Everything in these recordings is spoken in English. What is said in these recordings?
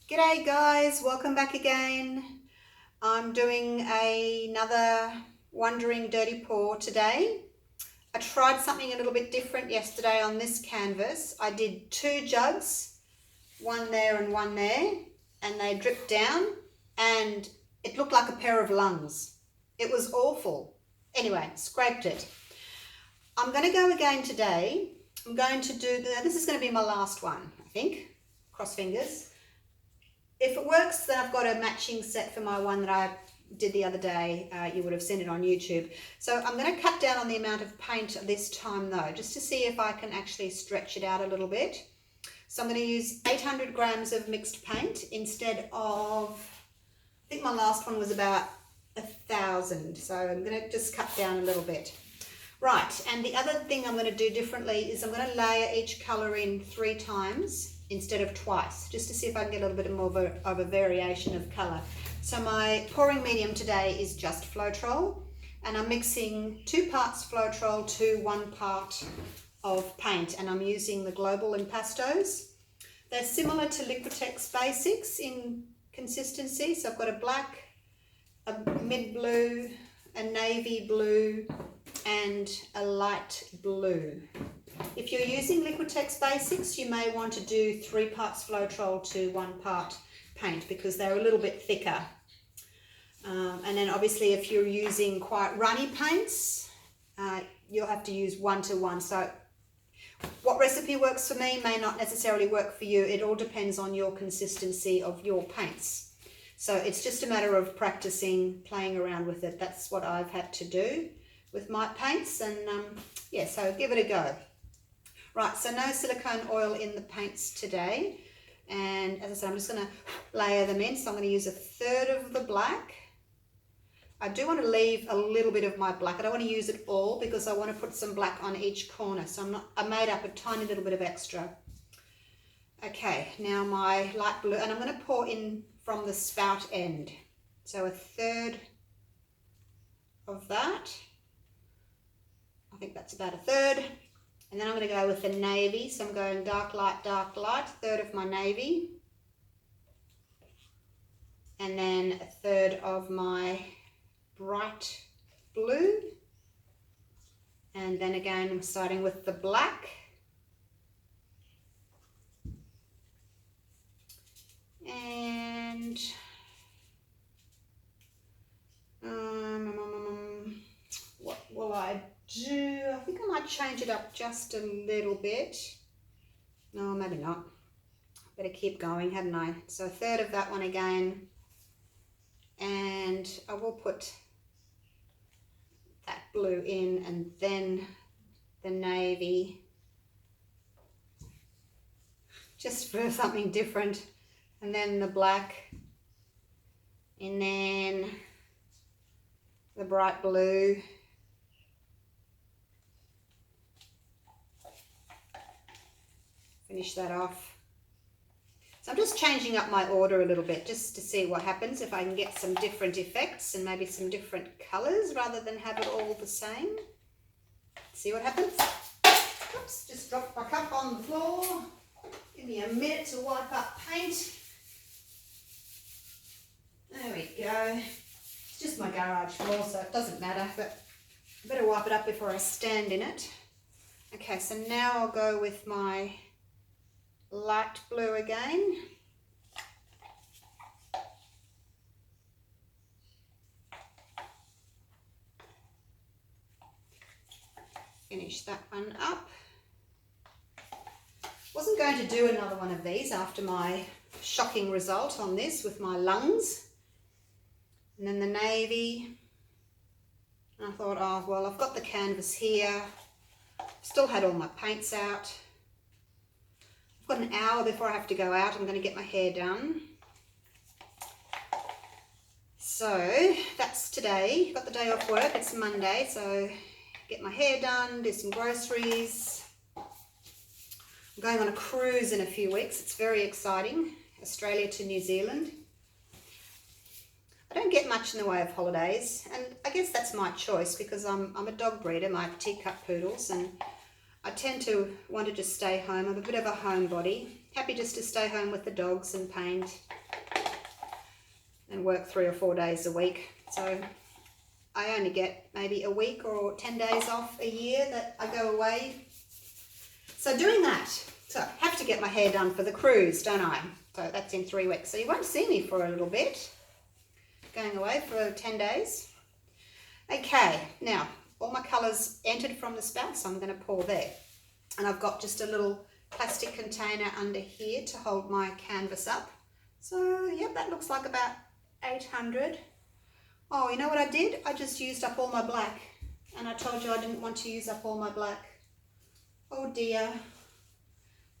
G'day guys, welcome back again. I'm doing another Wandering Dirty Pour today. I tried something a little bit different yesterday on this canvas. I did 2 jugs, one there and one there, and they dripped down and it looked like a pair of lungs. It was awful. Anyway, scraped it. I'm going to go again today. I'm going to do, this is going to be my last one, I think. Cross fingers. If it works, then I've got a matching set for my one that I did the other day. You would have seen it on YouTube. So I'm going to cut down on the amount of paint this time though, just to see if I can actually stretch it out a little bit. So I'm going to use 800 grams of mixed paint instead of, I think my last one was about 1,000. So I'm going to just cut down a little bit. Right, and the other thing I'm going to do differently is I'm going to layer each colour in 3 times instead of twice, just to see if I can get a little bit more of a variation of colour. So my pouring medium today is just Floetrol, and I'm mixing 2 parts Floetrol to 1 part of paint, and I'm using the Global Impastos. They're similar to Liquitex Basics in consistency, so I've got a black, a mid blue, a navy blue, and a light blue. If you're using Liquitex Basics, you may want to do 3 parts Floetrol to 1 part paint because they're a little bit thicker. And then obviously if you're using quite runny paints, you'll have to use 1 to 1. So what recipe works for me may not necessarily work for you. It all depends on your consistency of your paints. So it's just a matter of practicing, playing around with it. That's what I've had to do with my paints, and yeah, so give it a go. Right, so no silicone oil in the paints today, and as I said, I'm just going to layer them in. So I'm going to use 1/3 of the black. I do want to leave a little bit of my black. I don't want to use it all because I want to put some black on each corner, so I made up a tiny little bit of extra. Okay, now my light blue, and I'm going to pour in from the spout end. So 1/3 of that. I think that's about 1/3. And then I'm going to go with the navy. So I'm going dark, light, 1/3 of my navy. And then 1/3 of my bright blue. And then again, I'm starting with the black. And what will I do? I think I might change it up just a little bit. No, maybe not. Better keep going, hadn't I? So 1/3 of that one again. And I will put that blue in, and then the navy, just for something different. And then the black, and then the bright blue. Finish that off. So I'm just changing up my order a little bit just to see what happens, if I can get some different effects and maybe some different colours rather than have it all the same. See what happens. Oops, just dropped my cup on the floor. Give me a minute to wipe up paint. There we go. It's just my garage floor, so it doesn't matter, but I better wipe it up before I stand in it. Okay, so now I'll go with my light blue again. Finish that one up. Wasn't going to do another one of these after my shocking result on this with my lungs. And then the navy. And I thought, oh, well, I've got the canvas here. Still had all my paints out. I've got an hour before I have to go out. I'm going to get my hair done. So that's today. Got the day off work. It's Monday, so get my hair done, do some groceries. I'm going on a cruise in a few weeks. It's very exciting. Australia to New Zealand. I don't get much in the way of holidays, and I guess that's my choice because I'm a dog breeder. I have teacup poodles, and I tend to want to just stay home. I'm a bit of a homebody. Happy just to stay home with the dogs and paint and work 3 or 4 days a week. So I only get maybe a week or 10 days off a year that I go away. So doing that. So I have to get my hair done for the cruise, don't I? So that's in 3 weeks. So you won't see me for a little bit. Going away for 10 days. Okay, now all my colours entered from the spout, so I'm going to pour there. And I've got just a little plastic container under here to hold my canvas up. So, yep, that looks like about 800. Oh, you know what I did? I just used up all my black. And I told you I didn't want to use up all my black. Oh dear.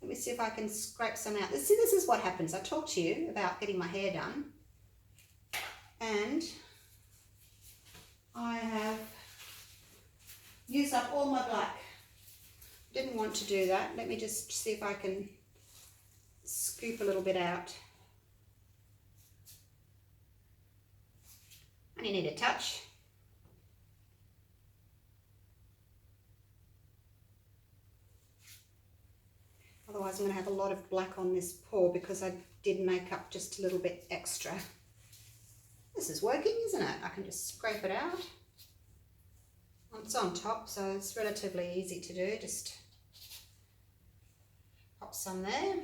Let me see if I can scrape some out. See, this is what happens. I talked to you about getting my hair done. And I have used up all my black. Didn't want to do that. Let me just see if I can scoop a little bit out. Only need a touch. Otherwise I'm going to have a lot of black on this pour because I did make up just a little bit extra. This is working, isn't it? I can just scrape it out. It's on top, so it's relatively easy to do. Just pop some there.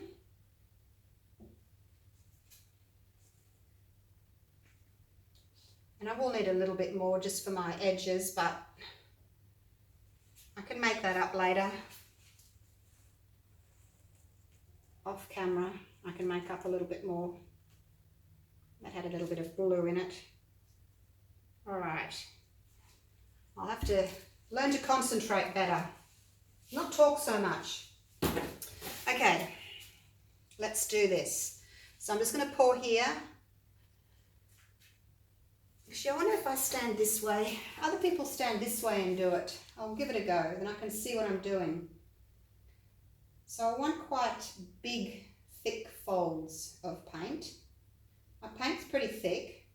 And I will need a little bit more just for my edges, but I can make that up later. Off camera, I can make up a little bit more. That had a little bit of blue in it. All right. I'll have to learn to concentrate better. Not talk so much. Okay, let's do this. So I'm just going to pour here. Actually, I wonder if I stand this way. Other people stand this way and do it. I'll give it a go, then I can see what I'm doing. So I want quite big, thick folds of paint. My paint's pretty thick.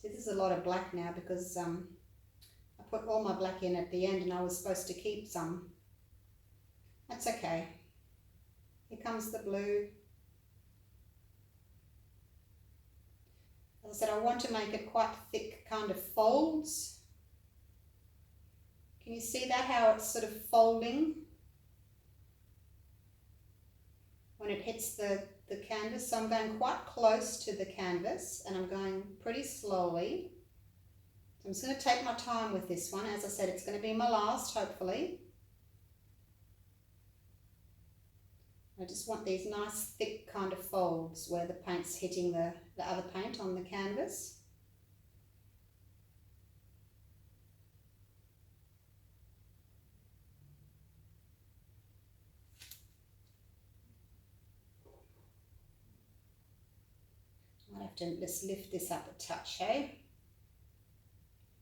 See, this is a lot of black now because I put all my black in at the end and I was supposed to keep some. That's okay. Here comes the blue. As I said, I want to make it quite thick kind of folds. Can you see that, how it's sort of folding when it hits the canvas? So I'm going quite close to the canvas and I'm going pretty slowly. So I'm just going to take my time with this one. As I said, it's going to be my last, hopefully. I just want these nice thick kind of folds where the paint's hitting the other paint on the canvas. I'll have to just lift this up a touch, hey?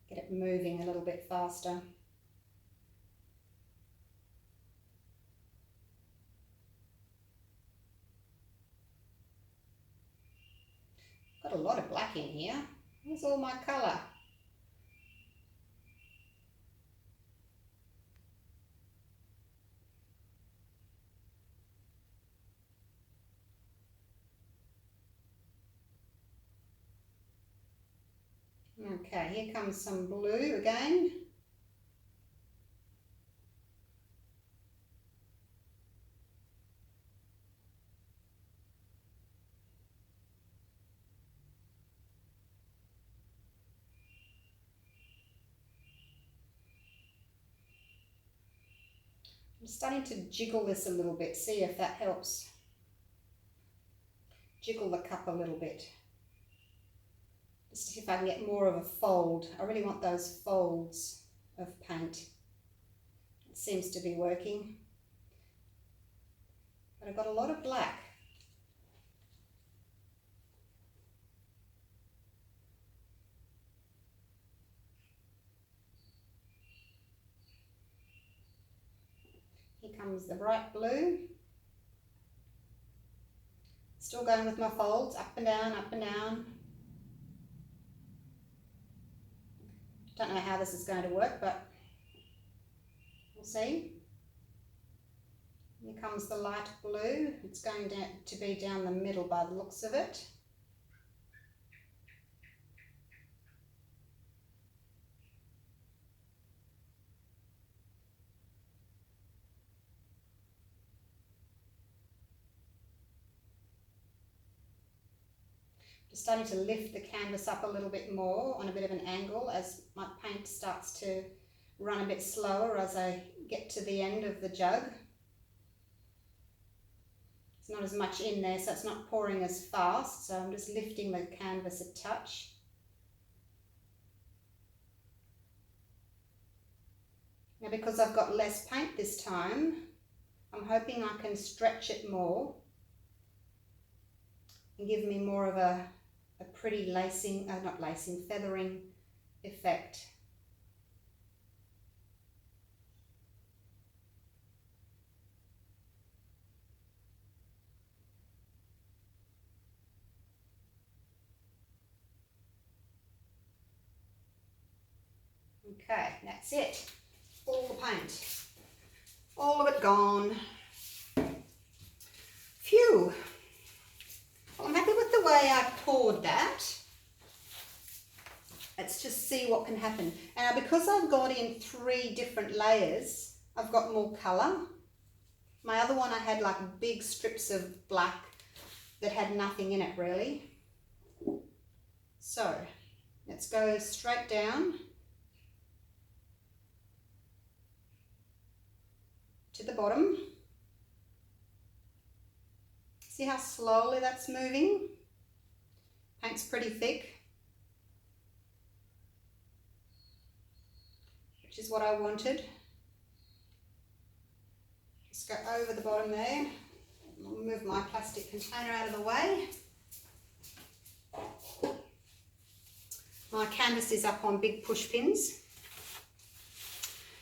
Get it moving a little bit faster. Got a lot of black in here. Where's all my colour? Okay, here comes some blue again. I'm starting to jiggle this a little bit, see if that helps. Jiggle the cup a little bit. Just to see if I can get more of a fold. I really want those folds of paint. It seems to be working. But I've got a lot of black. Here comes the bright blue. Still going with my folds, up and down, up and down. Don't know how this is going to work, but we'll see. Here comes the light blue. It's going to be down the middle by the looks of it. Just starting to lift the canvas up a little bit more on a bit of an angle as my paint starts to run a bit slower as I get to the end of the jug. It's not as much in there, so it's not pouring as fast, so I'm just lifting the canvas a touch. Now because I've got less paint this time, I'm hoping I can stretch it more and give me more of a pretty feathering effect. Okay, that's it. All the paint. All of it gone. Phew. Well, I'm happy with the way I poured that. Let's just see what can happen. Now, because I've got in 3 different layers, I've got more colour. My other one I had like big strips of black that had nothing in it really. So, let's go straight down to the bottom. See how slowly that's moving? Paint's pretty thick, which is what I wanted. Just go over the bottom there. I'll move my plastic container out of the way. My canvas is up on big push pins.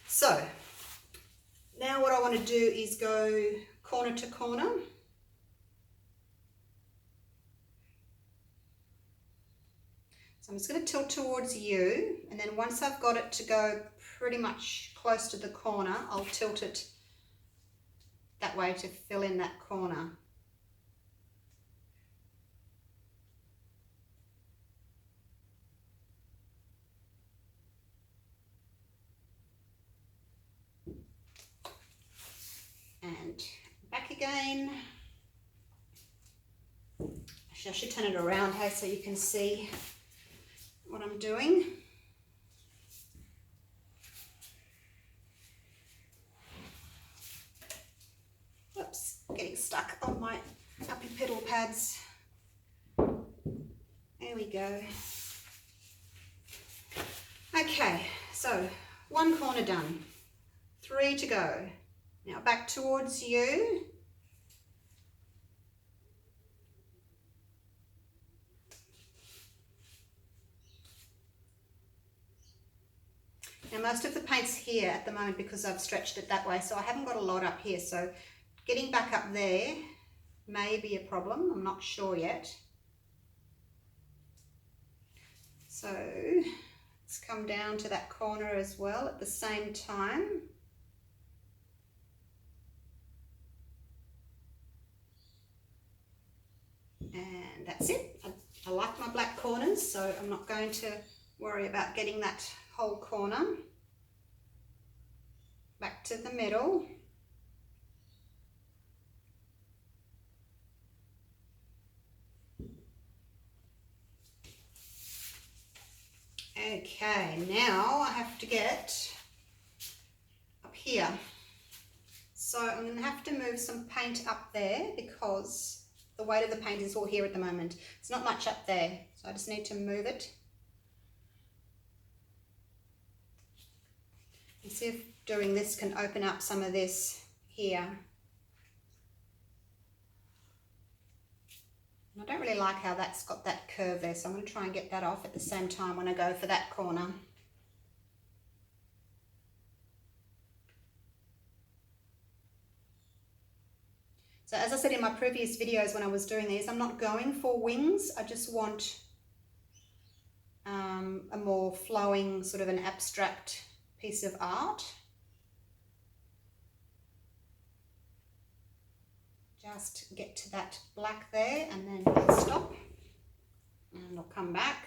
So, now what I want to do is go corner to corner. So I'm just going to tilt towards you, and then once I've got it to go pretty much close to the corner, I'll tilt it that way to fill in that corner. And back again. Actually, I should turn it around, hey, so you can see what I'm doing. Whoops, getting stuck on my uppy pedal pads. There we go. Okay, so 1 corner done, 3 to go. Now back towards you. Now most of the paint's here at the moment because I've stretched it that way, so I haven't got a lot up here, so getting back up there may be a problem, I'm not sure yet. So let's come down to that corner as well at the same time. And that's it. I like my black corners, so I'm not going to worry about getting that whole corner. Back to the middle. Okay, now I have to get up here. So I'm going to have to move some paint up there because the weight of the paint is all here at the moment. It's not much up there, so I just need to move it. And see if doing this can open up some of this here. And I don't really like how that's got that curve there, so I'm going to try and get that off at the same time when I go for that corner. So as I said in my previous videos when I was doing these, I'm not going for wings. I just want a more flowing, sort of an abstract piece of art. Just get to that black there and then stop. And I'll come back.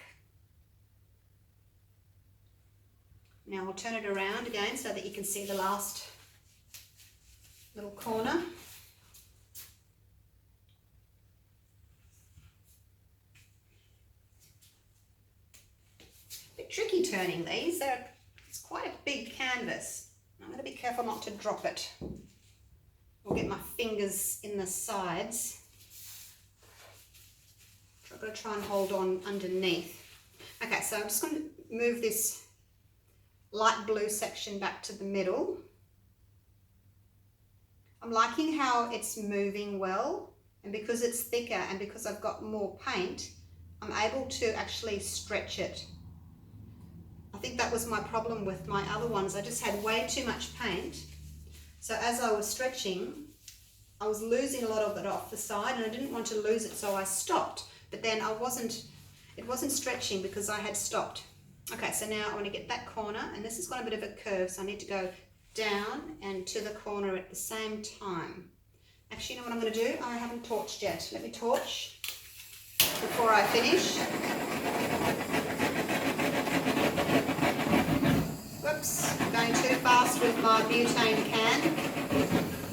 Now I'll turn it around again so that you can see the last little corner. A bit tricky turning these. It's quite a big canvas. I'm going to be careful not to drop it or get my fingers in the sides. I've got to try and hold on underneath. Okay, so I'm just going to move this light blue section back to the middle. I'm liking how it's moving well, and because it's thicker and because I've got more paint, I'm able to actually stretch it. I think that was my problem with my other ones. I just had way too much paint. So as I was stretching, I was losing a lot of it off the side and I didn't want to lose it, so I stopped. But then it wasn't stretching because I had stopped. Okay, so now I want to get that corner, and this has got a bit of a curve, so I need to go down and to the corner at the same time. Actually, you know what I'm going to do? I haven't torched yet. Let me torch before I finish. Whoops, I'm going too fast with my butane can.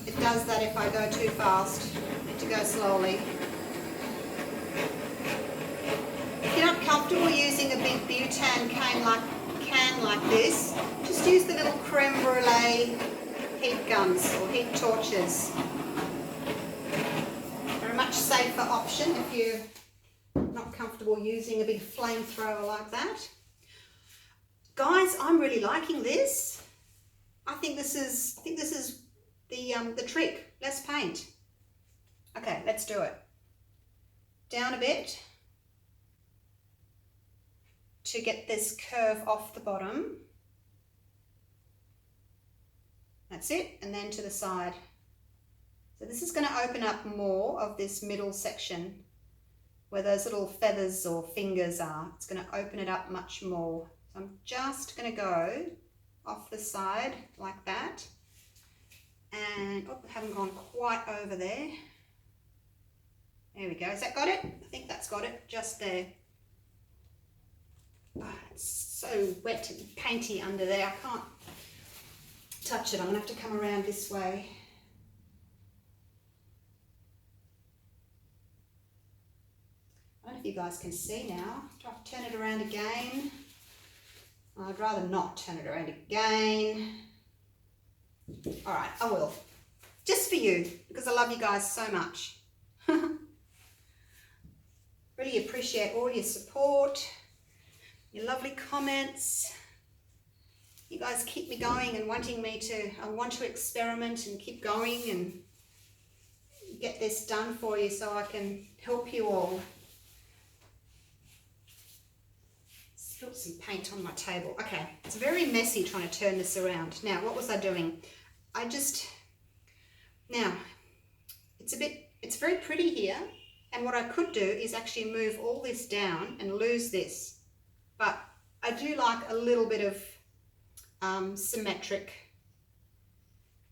It does that if I go too fast. I need to go slowly. If you're not comfortable using a big butane can like this, just use the little creme brulee heat guns or heat torches. They're a much safer option if you're not comfortable using a big flamethrower like that. Guys, I'm really liking this. I think this is the trick. Let's paint. Okay, let's do it. Down a bit to get this curve off the bottom. That's it, and then to the side. So this is going to open up more of this middle section where those little feathers or fingers are. It's going to open it up much more. So I'm just going to go off the side like that. And oh, I haven't gone quite over there. There we go. Has that got it? I think that's got it, just there. Oh, it's so wet and painty under there. I can't touch it. I'm going to have to come around this way. I don't know if you guys can see now. Do I have to turn it around again? I'd rather not turn it around again. All right, I will. Just for you, because I love you guys so much. Really appreciate all your support, your lovely comments. You guys keep me going and I want to experiment and keep going and get this done for you so I can help you all. Spilt some paint on my table. Okay, it's very messy trying to turn this around. Now, what was I doing? Now, it's very pretty here. And what I could do is actually move all this down and lose this. But I do like a little bit of symmetric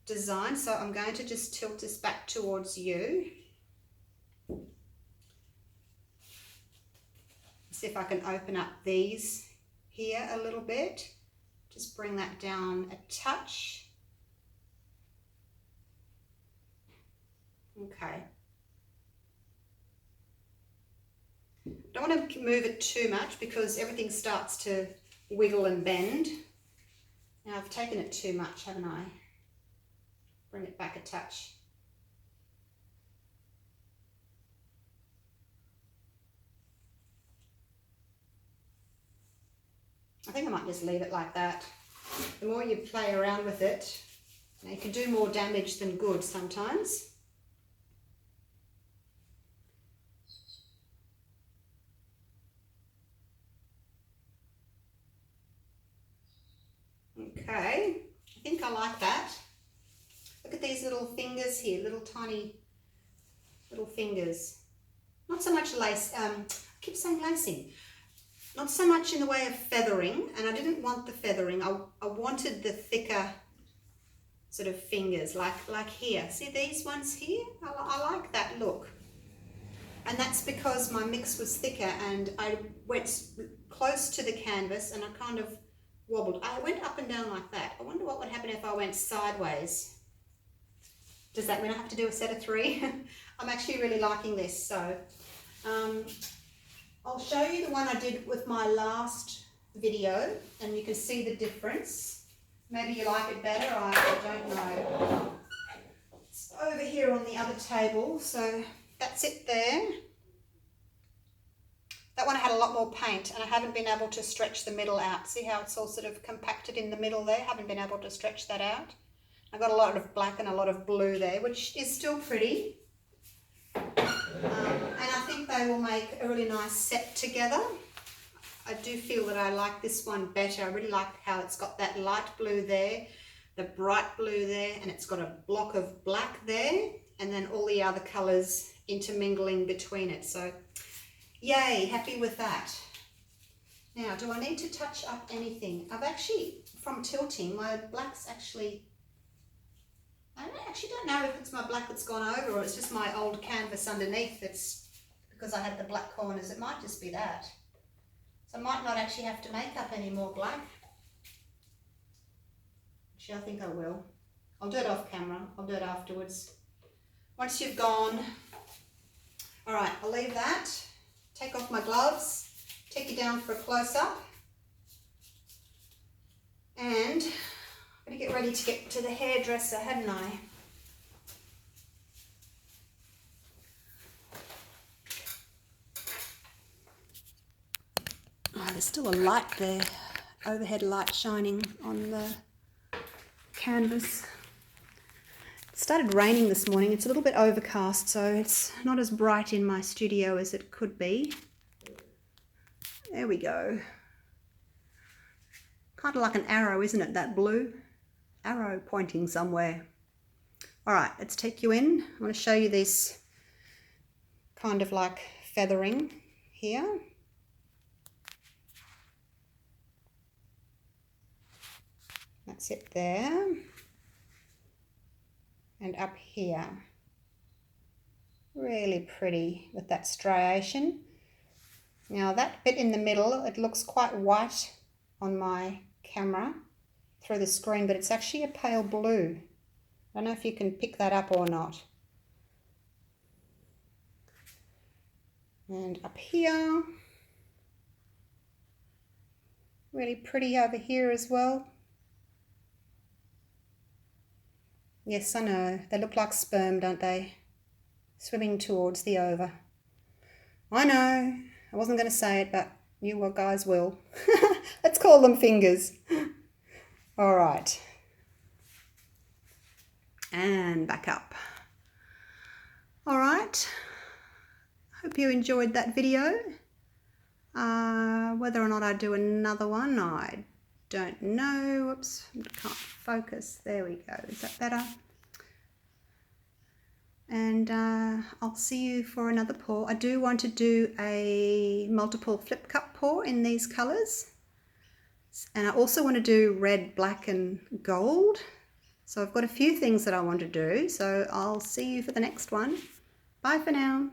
design. So I'm going to just tilt this back towards you. See if I can open up these here a little bit. Just bring that down a touch. Okay. Don't want to move it too much because everything starts to wiggle and bend. Now I've taken it too much, haven't I? Bring it back a touch. I think I might just leave it like that. The more you play around with it, you can do more damage than good sometimes. Okay, I think I like that. Look at these little fingers here, little tiny little fingers. Not so much lace, I keep saying lacing. Not so much in the way of feathering, and I didn't want the feathering. I wanted the thicker sort of fingers, like here. See these ones here? I like look. And that's because my mix was thicker and I went close to the canvas and I kind of wobbled. I went up and down like that. I wonder what would happen if I went sideways. Does that mean I have to do a set of 3? I'm actually really liking this. So I'll show you the one I did with my last video and you can see the difference. Maybe you like it better, I don't know. It's over here on the other table, so that's it there. That one had a lot more paint and I haven't been able to stretch the middle out. See how it's all sort of compacted in the middle there? Haven't been able to stretch that out. I've got a lot of black and a lot of blue there, which is still pretty. And I think they will make a really nice set together. I do feel that I like this one better. I really like how it's got that light blue there, the bright blue there, and it's got a block of black there, and then all the other colours intermingling between it. So, yay, happy with that. Now, do I need to touch up anything? I've actually, from tilting, my black's actually, I actually don't know if it's my black that's gone over or it's just my old canvas underneath that's because I had the black corners. It might just be that. So I might not actually have to make up any more black. Actually, I think I will. I'll do it off camera. I'll do it afterwards. Once you've gone. All right, I'll leave that. Take off my gloves. Take you down for a close-up. And I'm going to get ready to get to the hairdresser, hadn't I? Oh, there's still a light there, overhead light shining on the canvas. It started raining this morning. It's a little bit overcast, so it's not as bright in my studio as it could be. There we go. Kind of like an arrow, isn't it, that blue? Arrow pointing somewhere. All right, let's take you in. I want to show you this kind of like feathering here. That's it there. And up here. Really pretty with that striation. Now that bit in the middle, it looks quite white on my camera through the screen, but it's actually a pale blue. I don't know if you can pick that up or not. And up here, really pretty over here as well. Yes, I know, they look like sperm, don't they? Swimming towards the ova. I know, I wasn't going to say it, but you guys will. Let's call them fingers. All right. And back up. All right. Hope you enjoyed that video. Whether or not I do another one, I don't know. Whoops, I can't focus. There we go. Is that better? And I'll see you for another pour. I do want to do a multiple flip cup pour in these colours. And I also want to do red, black and gold. So I've got a few things that I want to do. So I'll see you for the next one. Bye for now.